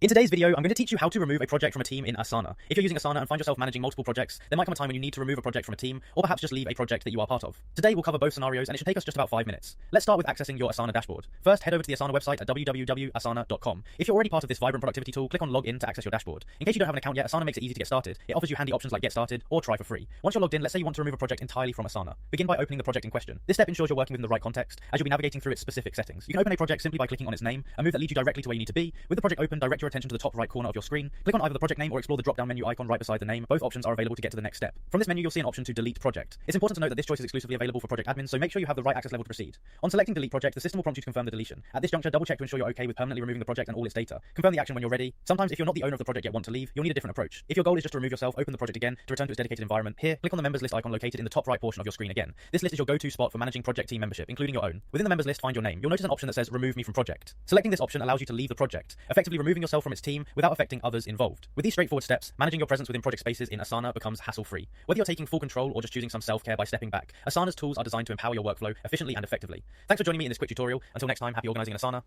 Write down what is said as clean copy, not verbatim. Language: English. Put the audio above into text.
In today's video, I'm going to teach you how to remove a project from a team in Asana. If you're using Asana and find yourself managing multiple projects, there might come a time when you need to remove a project from a team, or perhaps just leave a project that you are part of. Today, we'll cover both scenarios, and it should take us just about 5 minutes. Let's start with accessing your Asana dashboard. First, head over to the Asana website at www.asana.com. If you're already part of this vibrant productivity tool, click on Log In to access your dashboard. In case you don't have an account yet, Asana makes it easy to get started. It offers you handy options like Get Started or Try for free. Once you're logged in, let's say you want to remove a project entirely from Asana. Begin by opening the project in question. This step ensures you're working within the right context, as you'll be navigating through its specific settings. You can open a project simply by clicking on its name, a move that leads you directly to where you need to be. With the project open, direct your attention to the top right corner of your screen. Click on either the project name or explore the drop-down menu icon right beside the name. Both options are available to get to the next step. From this menu, you'll see an option to delete project. It's important to note that this choice is exclusively available for project admins, so make sure you have the right access level to proceed. On selecting delete project, the system will prompt you to confirm the deletion. At this juncture, double check to ensure you're okay with permanently removing the project and all its data. Confirm the action when you're ready. Sometimes, if you're not the owner of the project yet want to leave, you'll need a different approach. If your goal is just to remove yourself, open the project again to return to its dedicated environment. Here, click on the members list icon located in the top right portion of your screen again. This list is your go-to spot for managing project team membership, including your own. Within the members list, find your name. You'll notice an option that says remove me from project. Selecting this option allows you to leave the project, effectively removing yourself from its team without affecting others involved. With these straightforward steps, managing your presence within project spaces in Asana becomes hassle-free. Whether you're taking full control or just choosing some self-care by stepping back, Asana's tools are designed to empower your workflow efficiently and effectively. Thanks for joining me in this quick tutorial. Until next time, happy organizing in Asana.